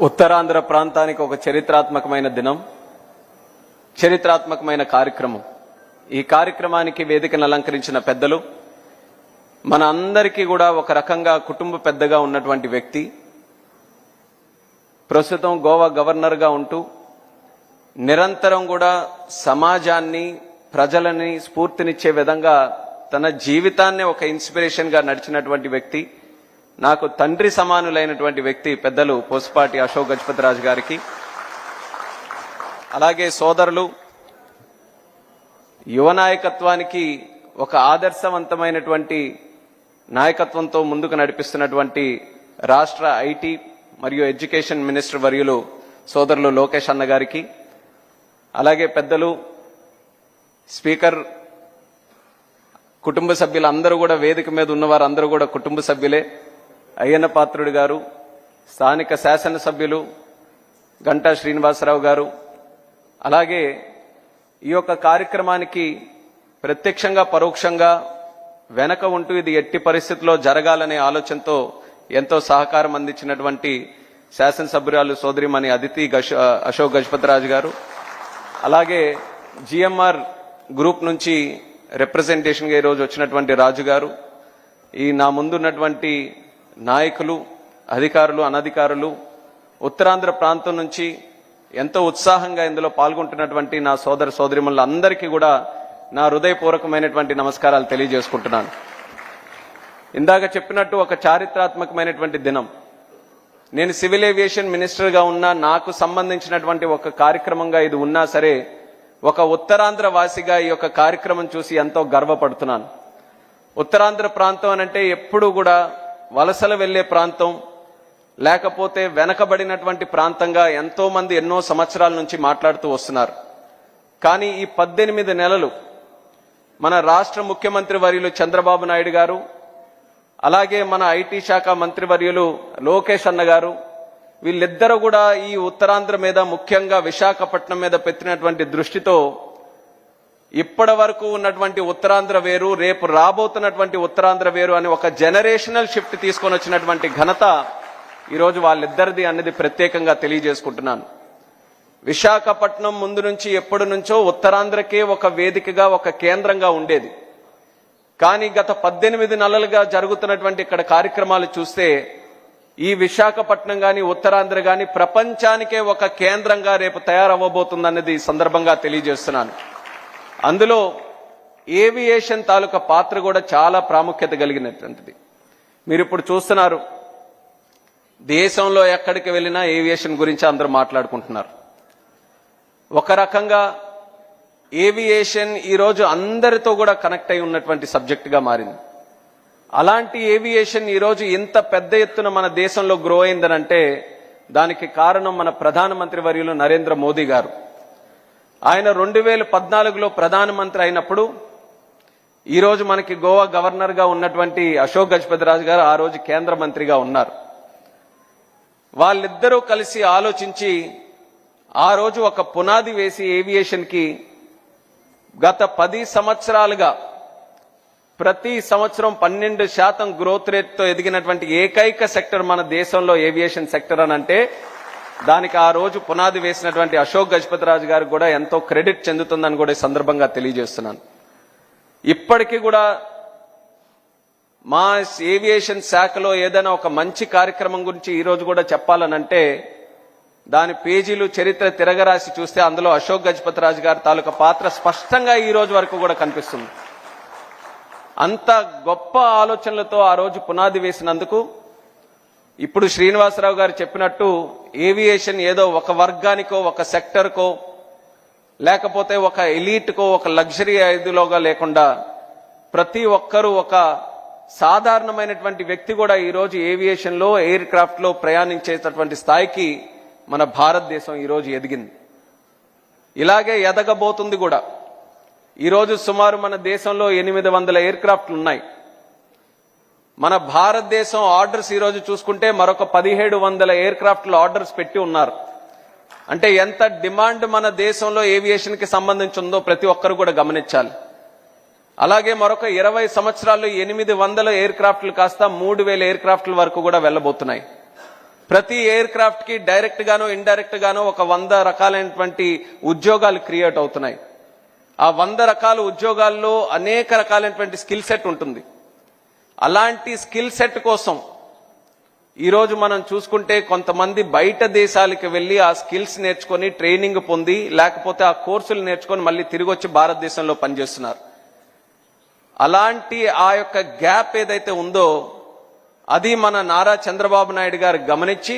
ఉత్తరాంధ్ర ప్రాంతానికి ఒక చరిత్రాత్మకమైన దినం, చరిత్రాత్మకమైన కార్యక్రమం. ఈ కార్యక్రమానికి వేదికను అలంకరించిన పెద్దలు, మన అందరికీ కూడా ఒక రకంగా కుటుంబ పెద్దగా ఉన్నటువంటి వ్యక్తి, ప్రస్తుతం గోవా గవర్నర్గా ఉంటూ నిరంతరం కూడా సమాజాన్ని, ప్రజలని స్ఫూర్తినిచ్చే విధంగా తన జీవితాన్ని ఒక ఇన్స్పిరేషన్గా నడిచినటువంటి వ్యక్తి, నాకు తండ్రి సమానులైనటువంటి వ్యక్తి పెద్దలు పోసుపాటి అశోక్ గజపతిరాజు గారికి, అలాగే సోదరులు, యువ నాయకత్వానికి ఒక ఆదర్శవంతమైనటువంటి నాయకత్వంతో ముందుకు నడిపిస్తున్నటువంటి రాష్ట్ర ఐటీ మరియు ఎడ్యుకేషన్ మినిస్టర్ వర్యులు సోదరులు లోకేష్ అన్న గారికి, అలాగే పెద్దలు స్పీకర్, కుటుంబ సభ్యులందరూ కూడా వేదిక మీద ఉన్నవారు అందరూ కూడా కుటుంబ సభ్యులే, అయ్యన్న పాత్రుడు గారు, స్థానిక శాసనసభ్యులు గంటా శ్రీనివాసరావు గారు, అలాగే ఈ యొక్క కార్యక్రమానికి ప్రత్యక్షంగా పరోక్షంగా వెనక ఉంటూ ఇది ఎట్టి పరిస్థితుల్లో జరగాలనే ఆలోచనతో ఎంతో సహకారం అందించినటువంటి శాసనసభ్యురాలు సోదరిమణి అదితి అశోక్ గజపతిరాజు గారు, అలాగే జిఎంఆర్ గ్రూప్ నుంచి రిప్రజెంటేషన్గా ఈరోజు వచ్చినటువంటి రాజు గారు, ఈ నా ముందున్నటువంటి నాయకులు, అధికారులు, అనధికారులు, ఉత్తరాంధ్ర ప్రాంతం నుంచి ఎంతో ఉత్సాహంగా ఇందులో పాల్గొంటున్నటువంటి నా సోదర సోదరిమణులందరికీ కూడా నా హృదయపూర్వకమైనటువంటి నమస్కారాలు తెలియజేసుకుంటున్నాను. ఇందాక చెప్పినట్టు ఒక చారిత్రాత్మకమైనటువంటి దినం. నేను సివిల్ ఏవియేషన్ మినిస్టర్గా ఉన్నా, నాకు సంబంధించినటువంటి ఒక కార్యక్రమంగా ఇది ఉన్నా సరే, ఒక ఉత్తరాంధ్ర వాసిగా ఈ యొక్క కార్యక్రమం చూసి ఎంతో గర్వపడుతున్నాను. ఉత్తరాంధ్ర ప్రాంతం అనంటే ఎప్పుడూ కూడా వలసలు వెళ్లే ప్రాంతం, లేకపోతే వెనకబడినటువంటి ప్రాంతంగా ఎంతో మంది ఎన్నో సంవత్సరాల నుంచి మాట్లాడుతూ వస్తున్నారు. కానీ ఈ 18 నెలలు మన రాష్ట్ర ముఖ్యమంత్రి వర్యులు చంద్రబాబు నాయుడు గారు, అలాగే మన ఐటీ శాఖ మంత్రి వర్యులు లోకేష్ అన్న గారు, వీళ్ళిద్దరూ కూడా ఈ ఉత్తరాంధ్ర మీద, ముఖ్యంగా విశాఖపట్నం మీద పెట్టినటువంటి దృష్టితో ఇప్పటి వరకు ఉన్నటువంటి ఉత్తరాంధ్ర వేరు, రేపు రాబోతున్నటువంటి ఉత్తరాంధ్ర వేరు అని ఒక జనరేషనల్ షిఫ్ట్ తీసుకొని వచ్చినటువంటి ఘనత ఈరోజు వాళ్ళిద్దరిది అనేది ప్రత్యేకంగా తెలియజేసుకుంటున్నాను. విశాఖపట్నం ముందు నుంచి ఎప్పటి నుంచో ఉత్తరాంధ్రకే ఒక వేదికగా, ఒక కేంద్రంగా ఉండేది. కానీ గత 18 నెలలుగా జరుగుతున్నటువంటి ఇక్కడ కార్యక్రమాలు చూస్తే ఈ విశాఖపట్నం గాని, ఉత్తరాంధ్ర గాని ప్రపంచానికే ఒక కేంద్రంగా రేపు తయారవ్వబోతుందన్నది ఈ సందర్భంగా తెలియజేస్తున్నాను. అందులో ఏవియేషన్ తాలూకా పాత్ర కూడా చాలా ప్రాముఖ్యత కలిగినటువంటిది. మీరు ఇప్పుడు చూస్తున్నారు, దేశంలో ఎక్కడికి వెళ్ళినా ఏవియేషన్ గురించి అందరూ మాట్లాడుకుంటున్నారు. ఒక రకంగా ఏవియేషన్ ఈరోజు అందరితో కూడా కనెక్ట్ అయి ఉన్నటువంటి సబ్జెక్టుగా మారింది. అలాంటి ఏవియేషన్ ఈరోజు ఇంత పెద్ద ఎత్తున మన దేశంలో గ్రో అయిందనంటే దానికి కారణం మన ప్రధానమంత్రి వర్యులు నరేంద్ర మోదీ గారు. ఆయన 2014లో ప్రధానమంత్రి అయినప్పుడు ఈరోజు మనకి గోవా గవర్నర్గా ఉన్నటువంటి అశోక్ గజపతిరాజు గారు ఆ రోజు కేంద్ర మంత్రిగా ఉన్నారు. వాళ్ళిద్దరూ కలిసి ఆలోచించి ఆ రోజు ఒక పునాది వేసి ఏవియేషన్కి గత 10 సంవత్సరాలుగా ప్రతి సంవత్సరం 12% గ్రోత్ రేట్తో ఎదిగినటువంటి ఏకైక సెక్టర్ మన దేశంలో ఏవియేషన్ సెక్టర్ అని అంటే దానికి ఆ రోజు పునాది వేసినటువంటి అశోక్ గజపతిరాజు గారికి కూడా ఎంతో క్రెడిట్ చెందుతుందని కూడా ఈ సందర్భంగా తెలియజేస్తున్నాను. ఇప్పటికీ కూడా మా ఏవియేషన్ శాఖలో ఏదైనా ఒక మంచి కార్యక్రమం గురించి ఈరోజు కూడా చెప్పాలనంటే దాని పేజీలు, చరిత్ర తిరగరాసి చూస్తే అందులో అశోక్ గజపతిరాజు గారి తాలూకా పాత్ర స్పష్టంగా ఈ రోజు వరకు కూడా కనిపిస్తుంది. అంత గొప్ప ఆలోచనలతో ఆ రోజు పునాది వేసినందుకు ఇప్పుడు శ్రీనివాసరావు గారు చెప్పినట్టు ఏవియేషన్ ఏదో ఒక వర్గానికో, ఒక సెక్టర్కో, లేకపోతే ఒక ఎలీట్కో, ఒక లగ్జరీ ఐదులోగా లేకుండా ప్రతి ఒక్కరూ, ఒక సాధారణమైనటువంటి వ్యక్తి కూడా ఈరోజు ఏవియేషన్లో, ఎయిర్ క్రాఫ్ట్లో ప్రయాణించేటటువంటి స్థాయికి మన భారతదేశం ఈరోజు ఎదిగింది. ఇలాగే ఎదగబోతుంది కూడా. ఈరోజు సుమారు మన దేశంలో 800 ఎయిర్ క్రాఫ్ట్లు ఉన్నాయి. మన భారతదేశం ఆర్డర్స్ ఈరోజు చూసుకుంటే మరొక 1700 ఎయిర్ క్రాఫ్ట్లు ఆర్డర్స్ పెట్టి ఉన్నారు. అంటే ఎంత డిమాండ్ మన దేశంలో ఏవియేషన్కి సంబంధించి ఉందో ప్రతి ఒక్కరు కూడా గమనించాలి. అలాగే మరొక 20 సంవత్సరాల్లో 800 ఎయిర్ క్రాఫ్ట్లు కాస్త 3000 ఎయిర్ క్రాఫ్ట్ల వరకు కూడా వెళ్ళబోతున్నాయి. ప్రతి ఎయిర్ క్రాఫ్ట్ కి డైరెక్ట్ గానో ఇండైరెక్ట్ గానో ఒక 100 రకాలైనటువంటి ఉద్యోగాలు క్రియేట్ అవుతున్నాయి. ఆ 100 రకాల ఉద్యోగాల్లో అనేక రకాలైనటువంటి స్కిల్ సెట్ ఉంటుంది. అలాంటి స్కిల్ సెట్ కోసం ఈరోజు మనం చూసుకుంటే కొంతమంది బయట దేశాలకు వెళ్ళి ఆ స్కిల్స్ నేర్చుకొని ట్రైనింగ్ పొంది లేకపోతే ఆ కోర్సులు నేర్చుకొని మళ్ళీ తిరిగి వచ్చి భారతదేశంలో పనిచేస్తున్నారు. అలాంటి ఆ యొక్క గ్యాప్ ఏదైతే ఉందో అది మన నారా చంద్రబాబు నాయుడు గారు గమనించి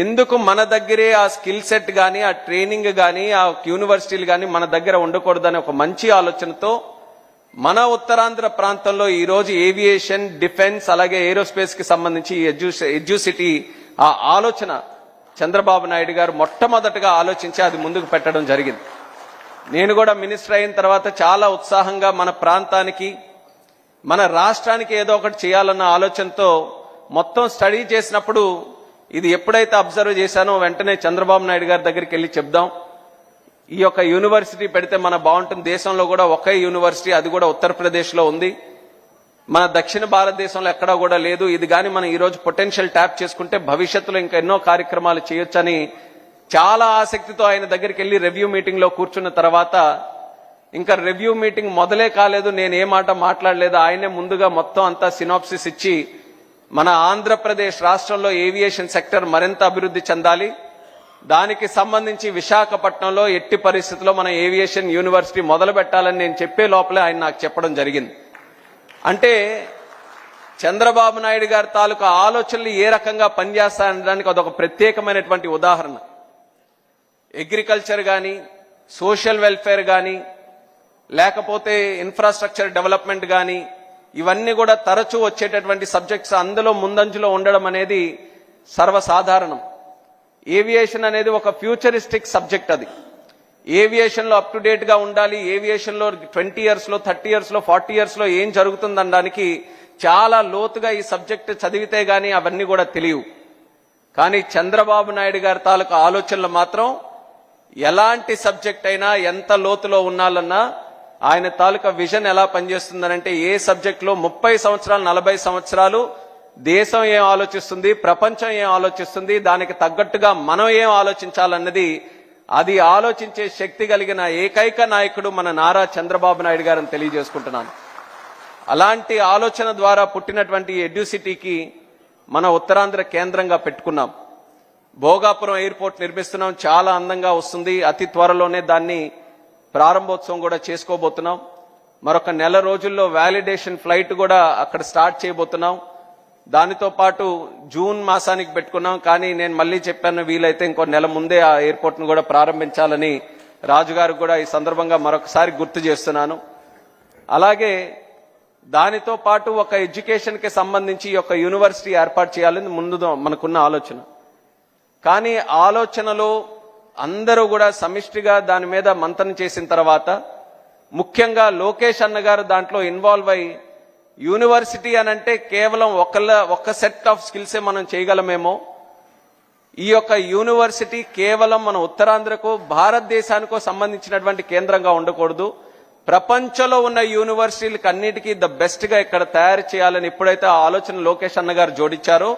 ఎందుకు మన దగ్గరే ఆ స్కిల్ సెట్ కానీ ఆ ట్రైనింగ్ కానీ ఆ యూనివర్సిటీలు కానీ మన దగ్గర ఉండకూడదని ఒక మంచి ఆలోచనతో మన ఉత్తరాంధ్ర ప్రాంతంలో ఈరోజు ఏవియేషన్, డిఫెన్స్ అలాగే ఏరోస్పేస్ కి సంబంధించి ఎడ్యూసిటీ ఆ ఆలోచన చంద్రబాబు నాయుడు గారు మొట్టమొదటగా ఆలోచించి అది ముందుకు పెట్టడం జరిగింది. నేను కూడా మినిస్టర్ అయిన తర్వాత చాలా ఉత్సాహంగా మన ప్రాంతానికి మన రాష్ట్రానికి ఏదో ఒకటి చేయాలన్న ఆలోచనతో మొత్తం స్టడీ చేసినప్పుడు ఇది ఎప్పుడైతే అబ్జర్వ్ చేశానో వెంటనే చంద్రబాబు నాయుడు గారి దగ్గరికి వెళ్ళి చెప్దాం, ఈ యొక్క యూనివర్సిటీ పెడితే మన బాగుంటుంది. దేశంలో కూడా ఒకే యూనివర్సిటీ, అది కూడా ఉత్తరప్రదేశ్లో ఉంది. మన దక్షిణ భారతదేశంలో ఎక్కడా కూడా లేదు. ఇది కానీ మనం ఈరోజు పొటెన్షియల్ ట్యాప్ చేసుకుంటే భవిష్యత్తులో ఇంకా ఎన్నో కార్యక్రమాలు చేయొచ్చని చాలా ఆసక్తితో ఆయన దగ్గరికి వెళ్ళి రివ్యూ మీటింగ్ లో కూర్చున్న తర్వాత ఇంకా రివ్యూ మీటింగ్ మొదలే కాలేదు, నేను ఏ మాట మాట్లాడలేదు. ఆయనే ముందుగా మొత్తం అంతా సినాప్సిస్ ఇచ్చి మన ఆంధ్రప్రదేశ్ రాష్ట్రంలో ఏవియేషన్ సెక్టర్ మరింత అభివృద్ధి చెందాలి, దానికి సంబంధించి విశాఖపట్నంలో ఎట్టి పరిస్థితుల్లో మన ఏవియేషన్ యూనివర్సిటీ మొదలు పెట్టాలని నేను చెప్పే లోపలే ఆయన నాకు చెప్పడం జరిగింది. అంటే చంద్రబాబు నాయుడు గారి తాలూకా ఆలోచనలు ఏ రకంగా పనిచేస్తాయనడానికి అదొక ప్రత్యేకమైనటువంటి ఉదాహరణ. అగ్రికల్చర్ కానీ, సోషల్ వెల్ఫేర్ కానీ, లేకపోతే ఇన్ఫ్రాస్ట్రక్చర్ డెవలప్మెంట్ కానీ, ఇవన్నీ కూడా తరచూ వచ్చేటటువంటి సబ్జెక్ట్స్. అందులో ముందంజలో ఉండడం అనేది సర్వసాధారణం. ఏవియేషన్ అనేది ఒక ఫ్యూచరిస్టిక్ సబ్జెక్ట్. అది ఏవియేషన్ లో అప్ టు డేట్ గా ఉండాలి. ఏవియేషన్ లో 20 years లో 30 years లో 40 years లో ఏం జరుగుతుందనడానికి చాలా లోతుగా ఈ సబ్జెక్ట్ చదివితే గానీ అవన్నీ కూడా తెలియవు. కానీ చంద్రబాబు నాయుడు గారి తాలూకా ఆలోచనలు మాత్రం ఎలాంటి సబ్జెక్ట్ అయినా ఎంత లోతులో ఉన్నాలన్నా ఆయన తాలూకా విజన్ ఎలా పనిచేస్తుందనంటే ఏ సబ్జెక్ట్ లో 30 సంవత్సరాలు 40 సంవత్సరాలు దేశం ఏం ఆలోచిస్తుంది, ప్రపంచం ఏం ఆలోచిస్తుంది, దానికి తగ్గట్టుగా మనం ఏం ఆలోచించాలన్నది అది ఆలోచించే శక్తి కలిగిన ఏకైక నాయకుడు మన నారా చంద్రబాబు నాయుడు గారని తెలియజేసుకుంటున్నాను. అలాంటి ఆలోచన ద్వారా పుట్టినటువంటి ఎడ్యూసిటీకి మన ఉత్తరాంధ్ర కేంద్రంగా పెట్టుకున్నాం. భోగాపురం ఎయిర్పోర్ట్ నిర్మిస్తున్నాం, చాలా అందంగా వస్తుంది. అతి త్వరలోనే దాన్ని ప్రారంభోత్సవం కూడా చేసుకోబోతున్నాం. మరొక నెల రోజుల్లో వ్యాలిడేషన్ ఫ్లైట్ కూడా అక్కడ స్టార్ట్ చేయబోతున్నాం. దానితో పాటు జూన్ మాసానికి పెట్టుకున్నాం. కానీ నేను మళ్ళీ చెప్పాను, వీలైతే ఇంకో నెల ముందే ఆ ఎయిర్పోర్ట్ ను కూడా ప్రారంభించాలని రాజుగారికి కూడా ఈ సందర్భంగా మరొకసారి గుర్తు చేస్తున్నాను. అలాగే దానితో పాటు ఒక ఎడ్యుకేషన్ కి సంబంధించి ఒక యూనివర్సిటీ ఏర్పాటు చేయాలని ముందు మనకున్న ఆలోచన. కానీ ఆలోచనలో అందరూ కూడా సమిష్టిగా దాని మీద మంతన చేసిన తర్వాత ముఖ్యంగా లోకేష్ అన్న గారు దాంట్లో ఇన్వాల్వ్ అయ్యి యూనివర్సిటీ అనంటే కేవలం ఒక సెట్ ఆఫ్ స్కిల్సే మనం చేయగలమేమో, ఈ యొక్క యూనివర్సిటీ కేవలం మన ఉత్తరాంధ్రకు భారతదేశానికో సంబంధించినటువంటి కేంద్రంగా ఉండకూడదు, ప్రపంచంలో ఉన్న యూనివర్సిటీలకు అన్నిటికీ ద బెస్ట్ గా ఇక్కడ తయారు చేయాలని ఎప్పుడైతే ఆ ఆలోచన లోకేష్ అన్న గారు జోడించారో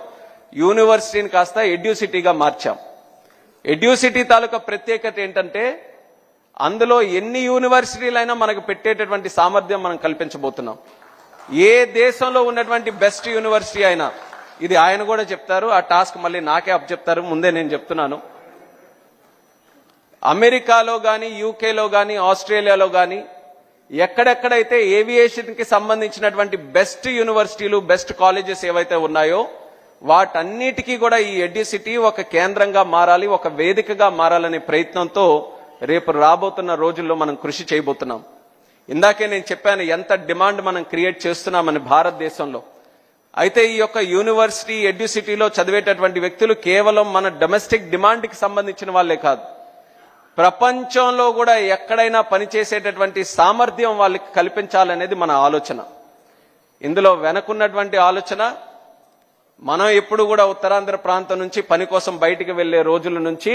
యూనివర్సిటీని కాస్త ఎడ్యూసిటీగా మార్చాం. ఎడ్యూసిటీ తాలూకా ప్రత్యేకత ఏంటంటే అందులో ఎన్ని యూనివర్సిటీలైనా మనకు పెట్టేటటువంటి సామర్థ్యం మనం కల్పించబోతున్నాం. ఏ దేశంలో ఉన్నటువంటి బెస్ట్ యూనివర్సిటీ అయినా, ఇది ఆయన కూడా చెప్తారు, ఆ టాస్క్ మళ్ళీ నాకే అప్పచెప్తారు, ముందే నేను చెప్తున్నాను. అమెరికాలో గాని, యూకేలో గాని, ఆస్ట్రేలియాలో గాని ఎక్కడెక్కడైతే ఏవియేషన్ కి సంబంధించినటువంటి బెస్ట్ యూనివర్సిటీలు, బెస్ట్ కాలేజెస్ ఏవైతే ఉన్నాయో వాటన్నిటికీ కూడా ఈ ఎడ్యుసిటీ ఒక కేంద్రంగా మారాలి, ఒక వేదికగా మారాలనే ప్రయత్నంతో రేపు రాబోతున్న రోజుల్లో మనం కృషి చేయబోతున్నాం. ఇందాకే నేను చెప్పాను ఎంత డిమాండ్ మనం క్రియేట్ చేస్తున్నామని భారతదేశంలో. అయితే ఈ యొక్క యూనివర్సిటీ ఎడ్యుసిటీలో చదివేటటువంటి వ్యక్తులు కేవలం మన డొమెస్టిక్ డిమాండ్కి సంబంధించిన వాళ్ళే కాదు, ప్రపంచంలో కూడా ఎక్కడైనా పనిచేసేటటువంటి సామర్థ్యం వాళ్ళకి కల్పించాలనేది మన ఆలోచన. ఇందులో వెనకున్నటువంటి ఆలోచన, మనం ఎప్పుడు కూడా ఉత్తరాంధ్ర ప్రాంతం నుంచి పని కోసం బయటికి వెళ్లే రోజుల నుంచి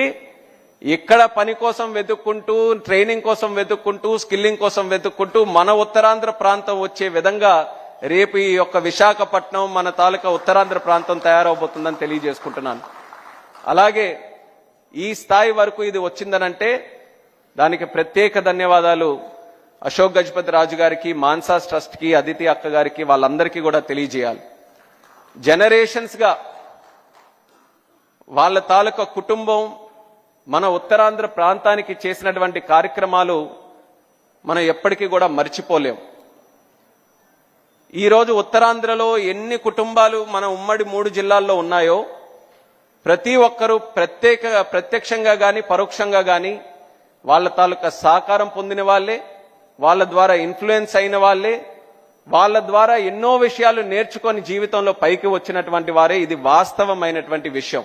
ఇక్కడ పని కోసం వెతుక్కుంటూ, ట్రైనింగ్ కోసం వెతుక్కుంటూ, స్కిల్లింగ్ కోసం వెతుక్కుంటూ మన ఉత్తరాంధ్ర ప్రాంతం వచ్చే విధంగా రేపు ఈ యొక్క విశాఖపట్నం మన తాలూకా ఉత్తరాంధ్ర ప్రాంతం తయారవబోతుందని తెలియజేసుకుంటున్నాను. అలాగే ఈ స్థాయి వరకు ఇది వచ్చిందనంటే దానికి ప్రత్యేక ధన్యవాదాలు అశోక్ గజపతి రాజు గారికి, మాన్సాస్ ట్రస్ట్కి, అదితి అక్క గారికి, వాళ్ళందరికీ కూడా తెలియజేయాలి. జనరేషన్స్గా వాళ్ళ తాలూకా కుటుంబం మన ఉత్తరాంధ్ర ప్రాంతానికి చేసినటువంటి కార్యక్రమాలు మనం ఎప్పటికీ కూడా మర్చిపోలేం. ఈరోజు ఉత్తరాంధ్రలో ఎన్ని కుటుంబాలు మన ఉమ్మడి 3 జిల్లాల్లో ఉన్నాయో ప్రతి ఒక్కరూ ప్రత్యక్షంగా కానీ పరోక్షంగా కానీ వాళ్ళ తాలూకా సహకారం పొందిన వాళ్ళే, వాళ్ళ ద్వారా ఇన్ఫ్లుయెన్స్ అయిన వాళ్ళే, వాళ్ళ ద్వారా ఎన్నో విషయాలు నేర్చుకొని జీవితంలో పైకి వచ్చినటువంటి వారే. ఇది వాస్తవమైనటువంటి విషయం.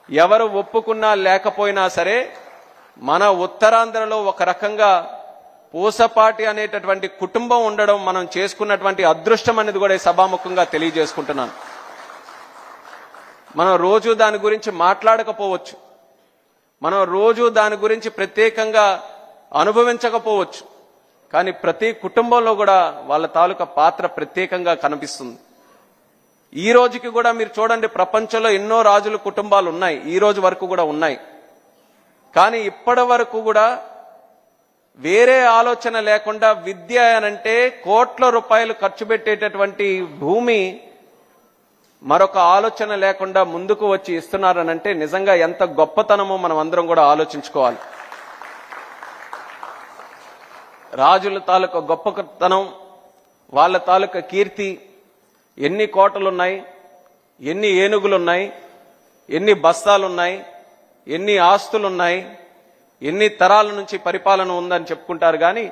ఎవరు ఒప్పుకున్నా లేకపోయినా సరే మన ఉత్తరాంధ్రలో ఒక రకంగా పూసపాటి అనేటటువంటి కుటుంబం ఉండడం మనం చేసుకున్నటువంటి అదృష్టం అనేది కూడా సభాముఖంగా తెలియజేసుకుంటున్నాను. మనం రోజు దాని గురించి మాట్లాడకపోవచ్చు, మనం రోజు దాని గురించి ప్రత్యేకంగా అనుభవించకపోవచ్చు, కానీ ప్రతి కుటుంబంలో కూడా వాళ్ళ తాలూకా పాత్ర ప్రత్యేకంగా కనిపిస్తుంది. ఈ రోజుకి కూడా మీరు చూడండి, ప్రపంచంలో ఎన్నో రాజుల కుటుంబాలు ఉన్నాయి, ఈ రోజు వరకు కూడా ఉన్నాయి. కానీ ఇప్పటి వరకు కూడా వేరే ఆలోచన లేకుండా విద్య అనంటే కోట్ల రూపాయలు ఖర్చు పెట్టేటటువంటి భూమి మరొక ఆలోచన లేకుండా ముందుకు వచ్చి ఇస్తున్నారనంటే నిజంగా ఎంత గొప్పతనమో మనం అందరం కూడా ఆలోచించుకోవాలి. రాజుల తాలూకా గొప్పతనం, వాళ్ళ తాలూకా కీర్తి, ఎన్ని కోటలున్నాయి, ఎన్ని ఏనుగులున్నాయి, ఎన్ని బస్తాలున్నాయి, ఎన్ని ఆస్తులున్నాయి, ఎన్ని తరాల నుంచి పరిపాలన ఉందని చెప్పుకుంటారు. కానీ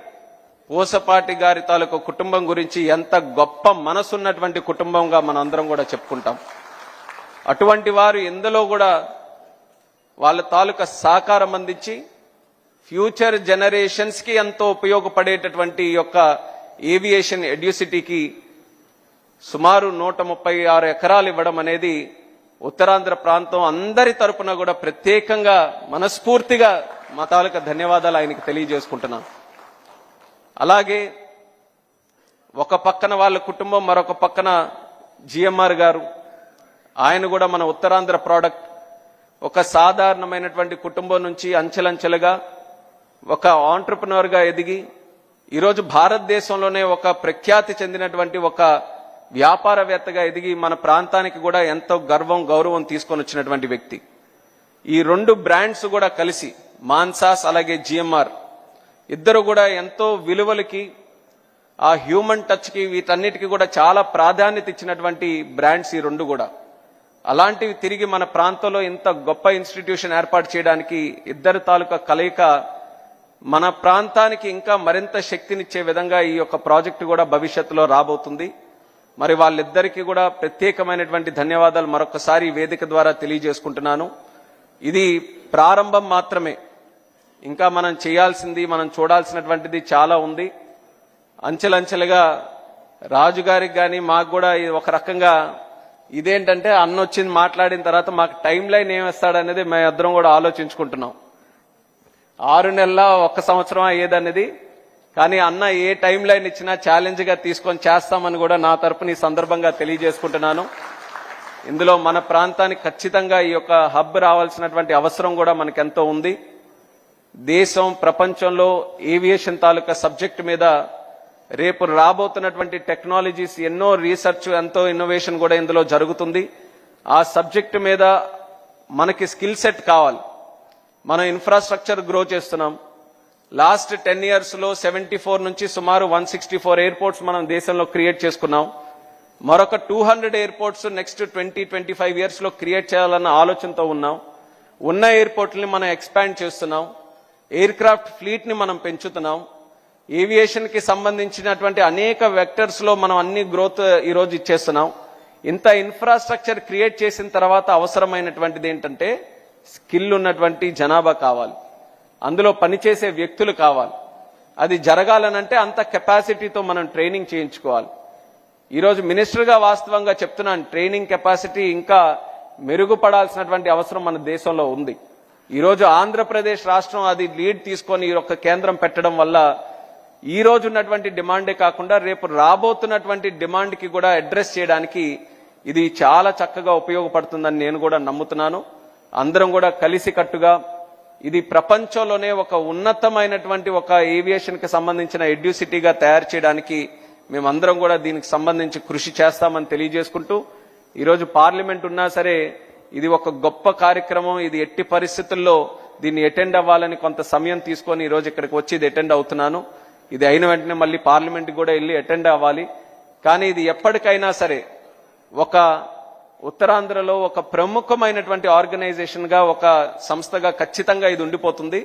పూసపాటి గారి తాలూకా కుటుంబం గురించి ఎంత గొప్ప మనసున్నటువంటి కుటుంబంగా మనందరం కూడా చెప్పుకుంటాం. అటువంటి వారు ఎందులో కూడా వాళ్ళ తాలూకా సహకారం అందించి ఫ్యూచర్ జనరేషన్స్కి ఎంతో ఉపయోగపడేటటువంటి యొక్క ఏవియేషన్ ఎడ్యుసిటీకి సుమారు 136 ఎకరాలు ఇవ్వడం అనేది ఉత్తరాంధ్ర ప్రాంతం అందరి తరపున కూడా ప్రత్యేకంగా మనస్ఫూర్తిగా మా తాలూకా ధన్యవాదాలు ఆయనకి తెలియజేసుకుంటున్నాను. అలాగే ఒక పక్కన వాళ్ళ కుటుంబం, మరొక పక్కన జిఎంఆర్ గారు, ఆయన కూడా మన ఉత్తరాంధ్ర ప్రోడక్ట్. ఒక సాధారణమైనటువంటి కుటుంబం నుంచి అంచెలంచెలుగా ఒక ఆంట్రప్రెన్యూర్గా ఎదిగి ఈరోజు భారతదేశంలోనే ఒక ప్రఖ్యాతి చెందినటువంటి ఒక వ్యాపారవేత్తగా ఎదిగి మన ప్రాంతానికి కూడా ఎంతో గర్వం, గౌరవం తీసుకొని వచ్చినటువంటి వ్యక్తి. ఈ 2 బ్రాండ్స్ కూడా కలిసి మాన్సాస్ అలాగే జిఎంఆర్ ఇద్దరు కూడా ఎంతో విలువలకి, ఆ హ్యూమన్ టచ్కి, వీటన్నిటికీ కూడా చాలా ప్రాధాన్యత ఇచ్చినటువంటి బ్రాండ్స్ ఈ 2 కూడా. అలాంటివి తిరిగి మన ప్రాంతంలో ఇంత గొప్ప ఇన్స్టిట్యూషన్ ఏర్పాటు చేయడానికి ఇద్దరు తాలూకా కలయిక మన ప్రాంతానికి ఇంకా మరింత శక్తినిచ్చే విధంగా ఈ యొక్క ప్రాజెక్టు కూడా భవిష్యత్తులో రాబోతుంది. మరి వాళ్ళిద్దరికీ కూడా ప్రత్యేకమైనటువంటి ధన్యవాదాలు మరొకసారి వేదిక ద్వారా తెలియజేసుకుంటున్నాను. ఇది ప్రారంభం మాత్రమే. ఇంకా మనం చేయాల్సింది, మనం చూడాల్సినటువంటిది చాలా ఉంది. అంచెలంచెలుగా రాజుగారికి కానీ మాకు కూడా ఒక రకంగా ఇదేంటంటే అన్నొచ్చింది మాట్లాడిన తర్వాత మాకు టైం లైన్ ఏమిస్తాడనేది మేము ఇద్దరం కూడా ఆలోచించుకుంటున్నాం. 6 నెలల 1 సంవత్సరం అయ్యేదనేది, కానీ అన్న ఏ టైం లైన్ ఇచ్చినా ఛాలెంజ్గా తీసుకొని చేస్తామని కూడా నా తరపున ఈ సందర్భంగా తెలియజేసుకుంటున్నాను. ఇందులో మన ప్రాంతానికి ఖచ్చితంగా ఈ యొక్క హబ్ రావాల్సినటువంటి అవసరం కూడా మనకెంతో ఉంది. దేశం, ప్రపంచంలో ఏవియేషన్ తాలూకా సబ్జెక్టు మీద రేపు రాబోతున్నటువంటి టెక్నాలజీస్, ఎన్నో రీసెర్చ్, ఎంతో ఇన్నోవేషన్ కూడా ఇందులో జరుగుతుంది. ఆ సబ్జెక్టు మీద మనకి స్కిల్ సెట్ కావాలి. మనం ఇన్ఫ్రాస్ట్రక్చర్ గ్రో చేస్తున్నాం. లాస్ట్ 10 yearsలో 74 నుంచి సుమారు 164 ఎయిర్పోర్ట్స్ మనం దేశంలో క్రియేట్ చేసుకున్నాం. మరొక 200 ఎయిర్పోర్ట్స్ నెక్స్ట్ 20-25 yearsలో క్రియేట్ చేయాలన్న ఆలోచనతో ఉన్నాం. ఉన్న ఎయిర్పోర్ట్ని మనం ఎక్స్పాండ్ చేస్తున్నాం. ఎయిర్ క్రాఫ్ట్ ఫ్లీట్ని మనం పెంచుతున్నాం. ఏవియేషన్కి సంబంధించినటువంటి అనేక వెక్టర్స్లో మనం అన్ని గ్రోత్ ఈరోజు ఇచ్చేస్తున్నాం. ఇంత ఇన్ఫ్రాస్ట్రక్చర్ క్రియేట్ చేసిన తర్వాత అవసరమైనటువంటిది ఏంటంటే స్కిల్ ఉన్నటువంటి జనాభా కావాలి, అందులో పనిచేసే వ్యక్తులు కావాలి. అది జరగాలనంటే అంత కెపాసిటీతో మనం ట్రైనింగ్ చేయించుకోవాలి. ఈరోజు మినిస్టర్గా వాస్తవంగా చెప్తున్నాను, ట్రైనింగ్ కెపాసిటీ ఇంకా మెరుగుపడాల్సినటువంటి అవసరం మన దేశంలో ఉంది. ఈరోజు ఆంధ్రప్రదేశ్ రాష్ట్రం అది లీడ్ తీసుకొని ఈ యొక్క కేంద్రం పెట్టడం వల్ల ఈ రోజు ఉన్నటువంటి డిమాండే కాకుండా రేపు రాబోతున్నటువంటి డిమాండ్కి కూడా అడ్రస్ చేయడానికి ఇది చాలా చక్కగా ఉపయోగపడుతుందని నేను కూడా నమ్ముతున్నాను. అందరం కూడా కలిసికట్టుగా ఇది ప్రపంచంలోనే ఒక ఉన్నతమైనటువంటి ఒక ఏవియేషన్కి సంబంధించిన ఎడ్యూసిటీగా తయారు చేయడానికి మేమందరం కూడా దీనికి సంబంధించి కృషి చేస్తామని తెలియజేసుకుంటూ, ఈరోజు పార్లమెంట్ ఉన్నా సరే ఇది ఒక గొప్ప కార్యక్రమం. ఇది ఎట్టి పరిస్థితుల్లో దీన్ని అటెండ్ అవ్వాలని కొంత సమయం తీసుకొని ఈరోజు ఇక్కడికి వచ్చి ఇది అటెండ్ అవుతున్నాను. ఇది అయిన వెంటనే మళ్ళీ పార్లమెంట్కి కూడా వెళ్ళి అటెండ్ అవ్వాలి. కానీ ఇది ఎప్పటికైనా సరే ఒక ఉత్తరాంధ్రలో ఒక ప్రముఖమైనటువంటి ఆర్గనైజేషన్గా, ఒక సంస్థగా ఖచ్చితంగా ఇది ఉండిపోతుంది.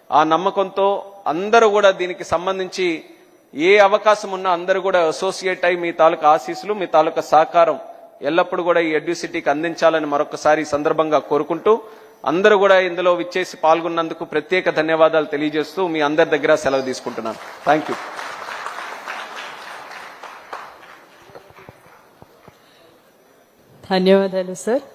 ఆ నమ్మకంతో అందరూ కూడా దీనికి సంబంధించి ఏ అవకాశం ఉన్నా అందరూ కూడా అసోసియేట్ అయి మీ తాలూకా ఆశీస్సులు, మీ తాలూకా సహకారం ఎల్లప్పుడూ కూడా ఈ ఎడ్యూసిటీకి అందించాలని మరొకసారి ఈ సందర్భంగా కోరుకుంటూ, అందరూ కూడా ఇందులో విచ్చేసి పాల్గొన్నందుకు ప్రత్యేక ధన్యవాదాలు తెలియజేస్తూ మీ అందరి దగ్గర సెలవు తీసుకుంటున్నాను. Thank you. ధన్యవాదాలు సార్.